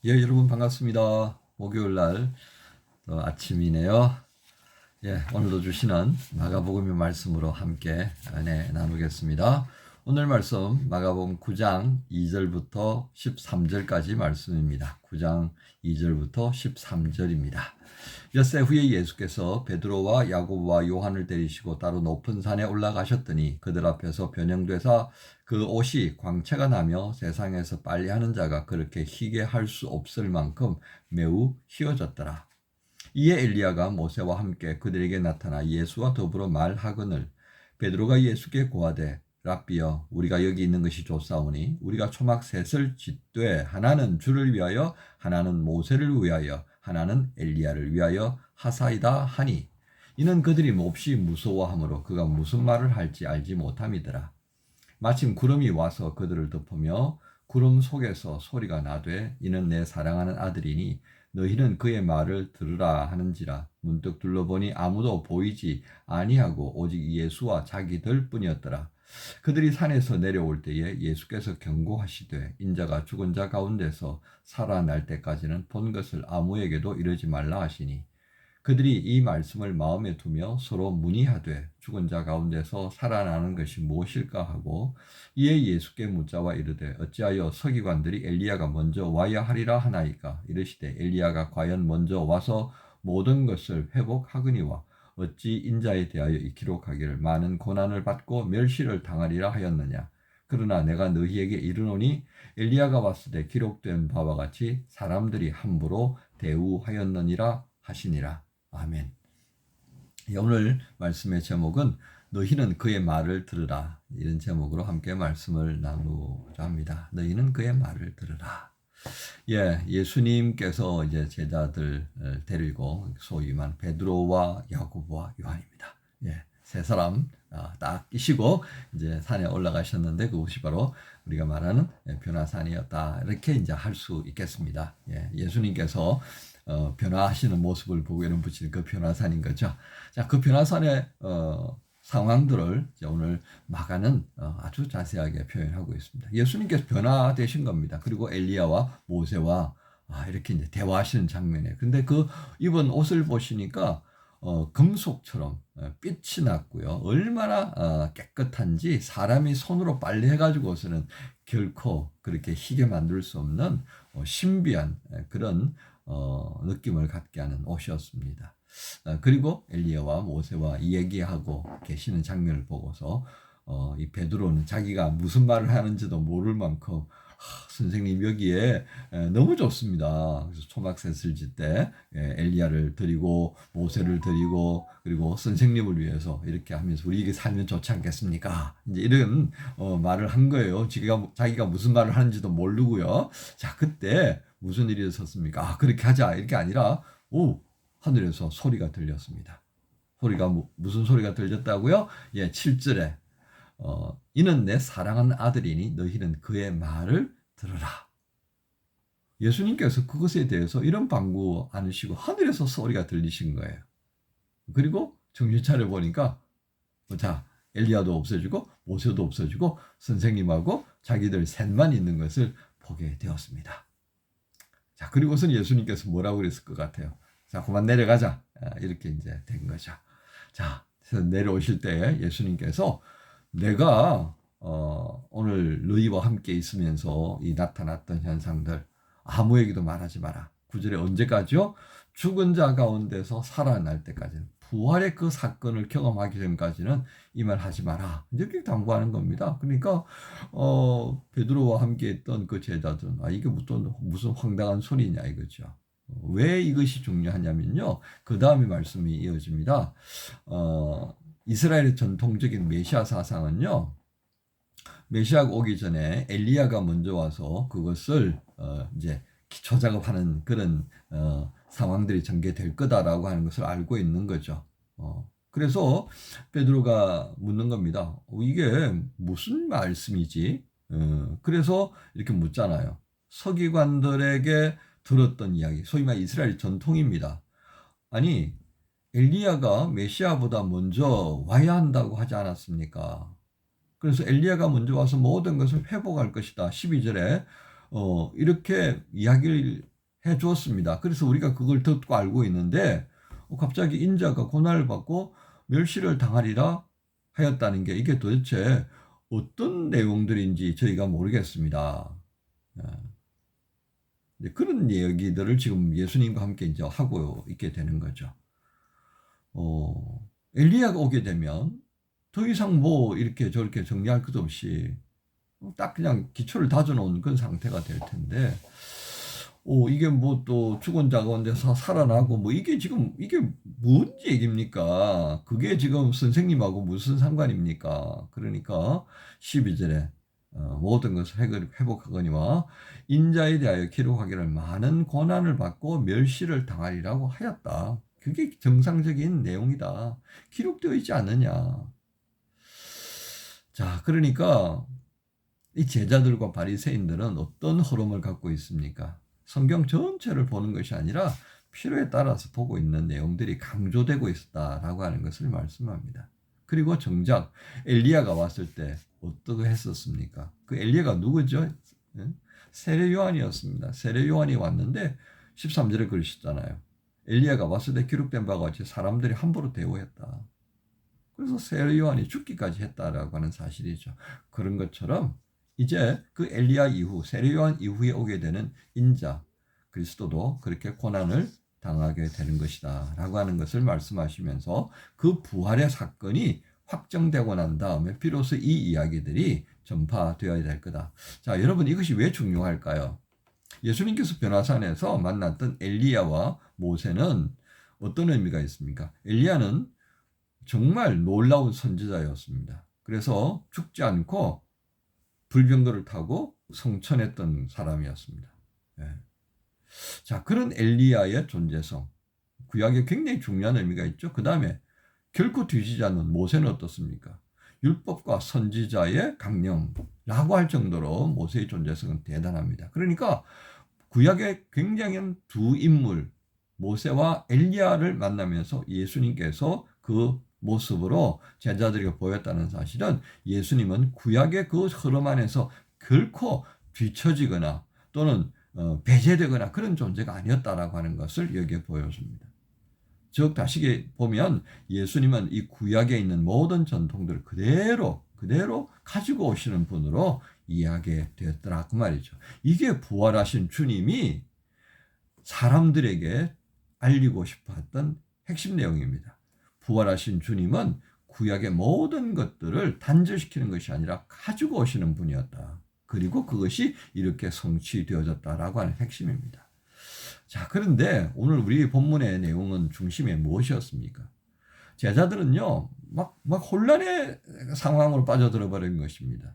예, 여러분 반갑습니다. 목요일 날 아침이네요. 예, 오늘도 주시는 마가복음의 말씀으로 함께 은혜 나누겠습니다. 오늘 말씀 마가복음 9장 2절부터 13절까지 말씀입니다. 9장 2절부터 13절입니다. 엿새 후에 예수께서 베드로와 야고보와 요한을 데리시고 따로 높은 산에 올라가셨더니 그들 앞에서 변형되사 그 옷이 광채가 나며 세상에서 빨래하는 자가 그렇게 희게 할 수 없을 만큼 매우 희어졌더라. 이에 엘리야가 모세와 함께 그들에게 나타나 예수와 더불어 말하거늘 베드로가 예수께 고하되 랍비여 우리가 여기 있는 것이 좋사오니 우리가 초막 셋을 짓되 하나는 주를 위하여 하나는 모세를 위하여 하나는 엘리야를 위하여 하사이다 하니 이는 그들이 몹시 무서워하므로 그가 무슨 말을 할지 알지 못함이더라. 마침 구름이 와서 그들을 덮으며 구름 속에서 소리가 나되 이는 내 사랑하는 아들이니 너희는 그의 말을 들으라 하는지라. 문득 둘러보니 아무도 보이지 아니하고 오직 예수와 자기들 뿐이었더라. 그들이 산에서 내려올 때에 예수께서 경고하시되 인자가 죽은 자 가운데서 살아날 때까지는 본 것을 아무에게도 이르지 말라 하시니 그들이 이 말씀을 마음에 두며 서로 문의하되 죽은 자 가운데서 살아나는 것이 무엇일까 하고 이에 예수께 묻자와 이르되 어찌하여 서기관들이 엘리야가 먼저 와야 하리라 하나이까. 이르시되 엘리야가 과연 먼저 와서 모든 것을 회복하거니와 어찌 인자에 대하여 이 기록하기를 많은 고난을 받고 멸시를 당하리라 하였느냐. 그러나 내가 너희에게 이르노니 엘리야가 왔을 때 기록된 바와 같이 사람들이 함부로 대우하였느니라 하시니라. 아멘. 오늘 말씀의 제목은 너희는 그의 말을 들으라. 이런 제목으로 함께 말씀을 나누고자 합니다. 너희는 그의 말을 들으라. 예, 예수님께서 이제 제자들 데리고 소위 말 베드로와 야고보와 요한입니다. 예, 세 사람 딱 끼시고 이제 산에 올라가셨는데 그것이 바로 우리가 말하는 변화산이었다. 이렇게 이제 할 수 있겠습니다. 예, 예수님께서 변화하시는 모습을 보고 이름 붙이는 그 변화산인 거죠. 자, 그 변화산의 상황들을 이제 오늘 마가는 아주 자세하게 표현하고 있습니다. 예수님께서 변화되신 겁니다. 그리고 엘리야와 모세와 이렇게 이제 대화하시는 장면이에요. 근데 그 입은 옷을 보시니까 금속처럼 빛이 났고요. 얼마나 깨끗한지 사람이 손으로 빨래해가지고서는 결코 그렇게 희게 만들 수 없는 신비한 그런 느낌을 갖게 하는 옷이었습니다. 그리고 엘리야와 모세와 얘기하고 계시는 장면을 보고서 이 베드로는 자기가 무슨 말을 하는지도 모를 만큼 선생님 여기에 너무 좋습니다. 그래서 초막셋을 짓때 엘리야를 드리고 모세를 드리고 그리고 선생님을 위해서 이렇게 하면서 우리에게 살면 좋지 않겠습니까? 이제 이런 말을 한 거예요. 자기가 무슨 말을 하는지도 모르고요. 자, 그때 무슨 일이 있었습니까? 그렇게 하자 이렇게 아니라 하늘에서 소리가 들렸습니다. 소리가 무슨 소리가 들렸다고요? 예, 7절에 이는 내 사랑하는 아들이니 너희는 그의 말을 들으라. 예수님께서 그것에 대해서 이런 방구 않으시고 하늘에서 소리가 들리신 거예요. 그리고 정신 차려 보니까 자, 엘리야도 없어지고 모세도 없어지고 선생님하고 자기들 셋만 있는 것을 보게 되었습니다. 자, 그리고선 예수님께서 뭐라고 그랬을 것 같아요? 자, 그만 내려가자. 이렇게 이제 된 거죠. 자, 그래서 내려오실 때 예수님께서 내가 오늘 너희와 함께 있으면서 이 나타났던 현상들 아무에게도 말하지 마라. 9절에 언제까지요? 죽은 자 가운데서 살아날 때까지는 부활의 그 사건을 경험하기 전까지는 이 말 하지 마라. 이렇게 당부하는 겁니다. 그러니까 베드로와 함께 있던 그 제자들은 이게 무슨 황당한 소리냐 이거죠. 왜 이것이 중요하냐면요. 그 다음에 말씀이 이어집니다. 이스라엘의 전통적인 메시아 사상은요. 메시아가 오기 전에 엘리야가 먼저 와서 그것을 이제 기초 작업하는 그런 상황들이 전개될 거다라고 하는 것을 알고 있는 거죠. 그래서 베드로가 묻는 겁니다. 이게 무슨 말씀이지? 그래서 이렇게 묻잖아요. 서기관들에게 들었던 이야기, 소위 말 이스라엘 전통입니다. 아니, 엘리야가 메시아보다 먼저 와야 한다고 하지 않았습니까? 그래서 엘리야가 먼저 와서 모든 것을 회복할 것이다. 12절에 이렇게 이야기를 해 주었습니다. 그래서 우리가 그걸 듣고 알고 있는데 갑자기 인자가 고난을 받고 멸시를 당하리라 하였다는 게 이게 도대체 어떤 내용들인지 저희가 모르겠습니다. 그런 얘기들을 지금 예수님과 함께 이제 하고 있게 되는 거죠. 엘리야가 오게 되면 더 이상 뭐 이렇게 저렇게 정리할 것도 없이 딱 그냥 기초를 다져놓은 그런 상태가 될 텐데, 이게 뭐 또 죽은 자 가운데서 살아나고 뭐 이게 지금 이게 뭔 얘기입니까? 그게 지금 선생님하고 무슨 상관입니까? 그러니까 12절에 모든 것을 회복하거니와 인자에 대하여 기록하기를 많은 고난을 받고 멸시를 당하리라고 하였다. 그게 정상적인 내용이다. 기록되어 있지 않느냐. 자, 그러니까 이 제자들과 바리새인들은 어떤 흐름을 갖고 있습니까? 성경 전체를 보는 것이 아니라 필요에 따라서 보고 있는 내용들이 강조되고 있었다라고 하는 것을 말씀합니다. 그리고 정작 엘리야가 왔을 때 어떻게 했었습니까? 그 엘리야가 누구죠? 세례 요한이었습니다. 세례 요한이 왔는데 13절에 그러셨잖아요. 엘리야가 왔을 때 기록된 바가 같이 사람들이 함부로 대우했다. 그래서 세례 요한이 죽기까지 했다라고 하는 사실이죠. 그런 것처럼 이제 그 엘리야 이후 세례 요한 이후에 오게 되는 인자 그리스도도 그렇게 고난을 당하게 되는 것이다 라고 하는 것을 말씀하시면서 그 부활의 사건이 확정되고 난 다음에 비로소 이 이야기들이 전파되어야 될 거다. 자, 여러분 이것이 왜 중요할까요? 예수님께서 변화산에서 만났던 엘리야와 모세는 어떤 의미가 있습니까? 엘리야는 정말 놀라운 선지자였습니다. 그래서 죽지 않고 불병거를 타고 성천했던 사람이었습니다. 자, 그런 엘리야의 존재성, 구약에 굉장히 중요한 의미가 있죠. 그 다음에 결코 뒤지지 않는 모세는 어떻습니까? 율법과 선지자의 강령이라고 할 정도로 모세의 존재성은 대단합니다. 그러니까 구약에 굉장히 두 인물, 모세와 엘리야를 만나면서 예수님께서 그 모습으로 제자들에게 보였다는 사실은 예수님은 구약의 그 흐름 안에서 결코 뒤처지거나 또는 배제되거나 그런 존재가 아니었다라고 하는 것을 여기에 보여줍니다. 즉 다시 보면 예수님은 이 구약에 있는 모든 전통들을 그대로 가지고 오시는 분으로 이해하게 되었더라 그 말이죠. 이게 부활하신 주님이 사람들에게 알리고 싶어 했던 핵심 내용입니다. 부활하신 주님은 구약의 모든 것들을 단절시키는 것이 아니라 가지고 오시는 분이었다. 그리고 그것이 이렇게 성취되어졌다라고 하는 핵심입니다. 자, 그런데 오늘 우리 본문의 내용은 중심에 무엇이었습니까? 제자들은요, 막 혼란의 상황으로 빠져들어 버린 것입니다.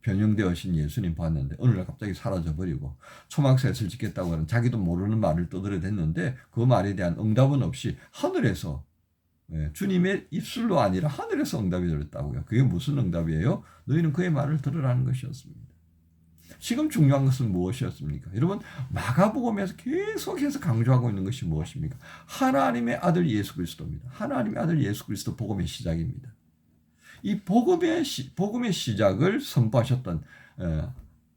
변형되어신 예수님 봤는데 어느 날 갑자기 사라져버리고 초막셋을 짓겠다고 하는 자기도 모르는 말을 떠들어댔는데 그 말에 대한 응답은 없이 하늘에서 주님의 입술로 아니라 하늘에서 응답이 들었다고요. 그게 무슨 응답이에요? 너희는 그의 말을 들으라는 것이었습니다. 지금 중요한 것은 무엇이었습니까? 여러분 마가복음에서 계속해서 강조하고 있는 것이 무엇입니까? 하나님의 아들 예수 그리스도입니다. 하나님의 아들 예수 그리스도 복음의 시작입니다. 이 복음의 시작을 선포하셨던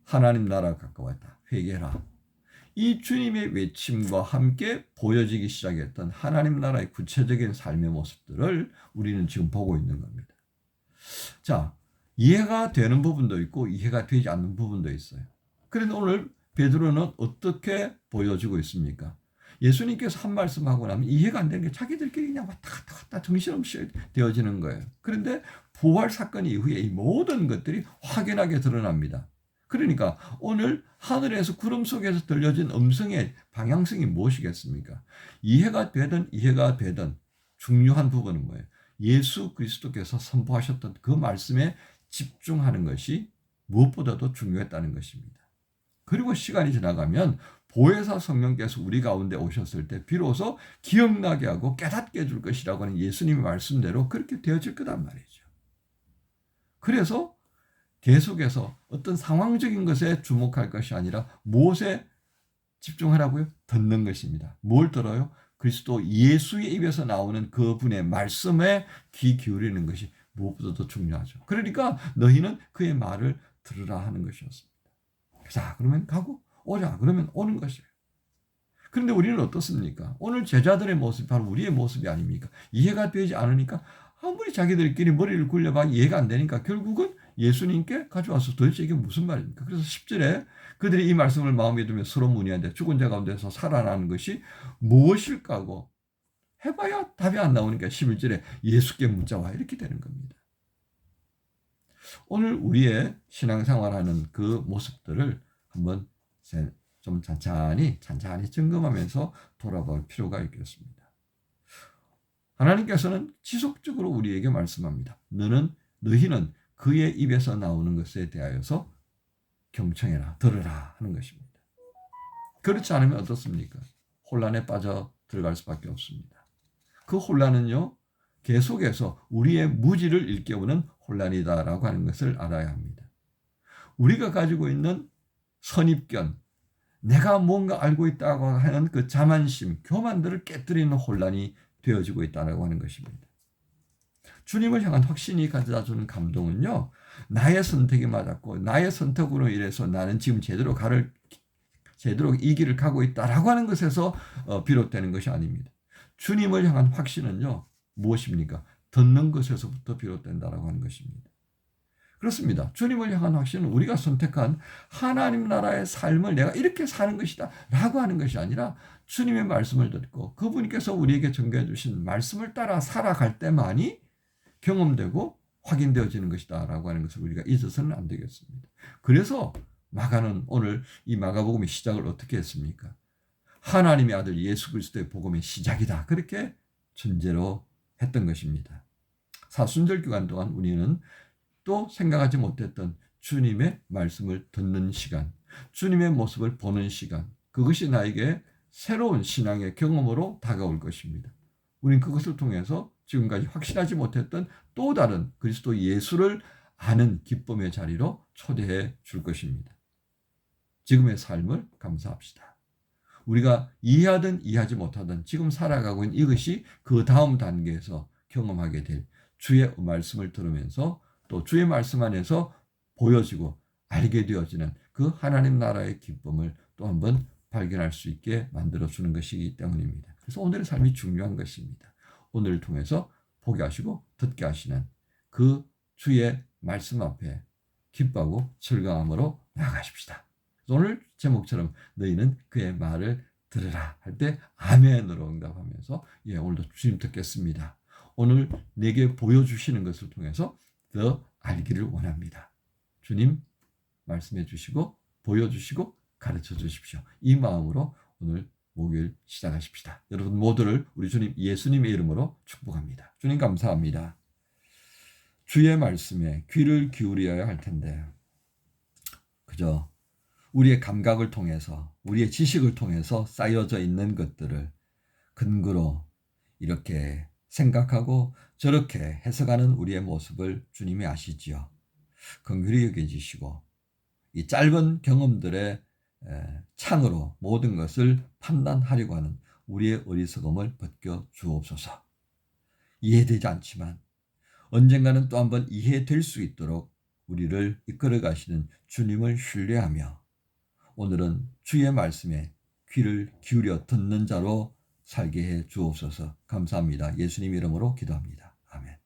하나님 나라가 가까웠다. 회개라. 이 주님의 외침과 함께 보여지기 시작했던 하나님 나라의 구체적인 삶의 모습들을 우리는 지금 보고 있는 겁니다. 자, 이해가 되는 부분도 있고 이해가 되지 않는 부분도 있어요. 그런데 오늘 베드로는 어떻게 보여주고 있습니까? 예수님께서 한 말씀하고 나면 이해가 안 되는 게 자기들끼리 그냥 왔다 갔다 정신없이 되어지는 거예요. 그런데 부활 사건 이후에 이 모든 것들이 확연하게 드러납니다. 그러니까 오늘 하늘에서 구름 속에서 들려진 음성의 방향성이 무엇이겠습니까? 이해가 되든 중요한 부분은 뭐예요? 예수 그리스도께서 선포하셨던 그 말씀에 집중하는 것이 무엇보다도 중요했다는 것입니다. 그리고 시간이 지나가면 보혜사 성령께서 우리 가운데 오셨을 때 비로소 기억나게 하고 깨닫게 해줄 것이라고 하는 예수님의 말씀대로 그렇게 되어질 거란 말이죠. 그래서 계속해서 어떤 상황적인 것에 주목할 것이 아니라 무엇에 집중하라고요? 듣는 것입니다. 뭘 들어요? 그리스도 예수의 입에서 나오는 그분의 말씀에 귀 기울이는 것이 무엇보다도 중요하죠. 그러니까 너희는 그의 말을 들으라 하는 것이었습니다. 자, 그러면 가고 오자 그러면 오는 것이에요. 그런데 우리는 어떻습니까? 오늘 제자들의 모습이 바로 우리의 모습이 아닙니까? 이해가 되지 않으니까 아무리 자기들끼리 머리를 굴려봐 이해가 안 되니까 결국은 예수님께 가져와서 도대체 이게 무슨 말입니까? 그래서 10절에 그들이 이 말씀을 마음에 두며 서로 문의하는데 죽은 자 가운데서 살아나는 것이 무엇일까 하고 해봐야 답이 안 나오니까 11절에 예수께 묻자와 이렇게 되는 겁니다. 오늘 우리의 신앙생활하는 그 모습들을 한번 좀 찬찬히 점검하면서 돌아볼 필요가 있겠습니다. 하나님께서는 지속적으로 우리에게 말씀합니다. 너희는 그의 입에서 나오는 것에 대하여서 경청해라, 들으라 하는 것입니다. 그렇지 않으면 어떻습니까? 혼란에 빠져 들어갈 수밖에 없습니다. 그 혼란은요, 계속해서 우리의 무지를 일깨우는 혼란이다라고 하는 것을 알아야 합니다. 우리가 가지고 있는 선입견, 내가 뭔가 알고 있다고 하는 그 자만심, 교만들을 깨뜨리는 혼란이 되어지고 있다고 하는 것입니다. 주님을 향한 확신이 가져다주는 감동은요, 나의 선택이 맞았고 나의 선택으로 인해서 나는 지금 제대로 이 길을 가고 있다라고 하는 것에서 비롯되는 것이 아닙니다. 주님을 향한 확신은요, 무엇입니까? 듣는 것에서부터 비롯된다라고 하는 것입니다. 그렇습니다. 주님을 향한 확신은 우리가 선택한 하나님 나라의 삶을 내가 이렇게 사는 것이다 라고 하는 것이 아니라 주님의 말씀을 듣고 그분께서 우리에게 전개해 주신 말씀을 따라 살아갈 때만이 경험되고 확인되어지는 것이다 라고 하는 것을 우리가 잊어서는 안 되겠습니다. 그래서 마가는 오늘 이 마가복음의 시작을 어떻게 했습니까? 하나님의 아들 예수 그리스도의 복음의 시작이다. 그렇게 전제로 했던 것입니다. 사순절 기간 동안 우리는 또 생각하지 못했던 주님의 말씀을 듣는 시간, 주님의 모습을 보는 시간, 그것이 나에게 새로운 신앙의 경험으로 다가올 것입니다. 우린 그것을 통해서 지금까지 확신하지 못했던 또 다른 그리스도 예수를 아는 기쁨의 자리로 초대해 줄 것입니다. 지금의 삶을 감사합시다. 우리가 이해하든 이해하지 못하든 지금 살아가고 있는 이것이 그 다음 단계에서 경험하게 될 주의 말씀을 들으면서 또 주의 말씀 안에서 보여지고 알게 되어지는 그 하나님 나라의 기쁨을 또 한번 발견할 수 있게 만들어주는 것이기 때문입니다. 그래서 오늘의 삶이 중요한 것입니다. 오늘을 통해서 보게 하시고 듣게 하시는 그 주의 말씀 앞에 기뻐하고 즐거움으로 나아가십시다. 오늘 제목처럼 너희는 그의 말을 들으라 할 때 아멘으로 응답하면서 오늘도 주님 듣겠습니다. 오늘 내게 보여주시는 것을 통해서 더 알기를 원합니다. 주님 말씀해 주시고 보여주시고 가르쳐 주십시오. 이 마음으로 오늘 목요일 시작하십시다. 여러분 모두를 우리 주님 예수님의 이름으로 축복합니다. 주님 감사합니다. 주의 말씀에 귀를 기울여야 할 텐데 그저 우리의 감각을 통해서 우리의 지식을 통해서 쌓여져 있는 것들을 근거로 이렇게 생각하고 저렇게 해석하는 우리의 모습을 주님이 아시지요. 긍휼히 여겨주시고 이 짧은 경험들의 창으로 모든 것을 판단하려고 하는 우리의 어리석음을 벗겨 주옵소서. 이해되지 않지만 언젠가는 또 한번 이해될 수 있도록 우리를 이끌어 가시는 주님을 신뢰하며 오늘은 주의 말씀에 귀를 기울여 듣는 자로 살게 해 주옵소서. 감사합니다. 예수님 이름으로 기도합니다. 아멘.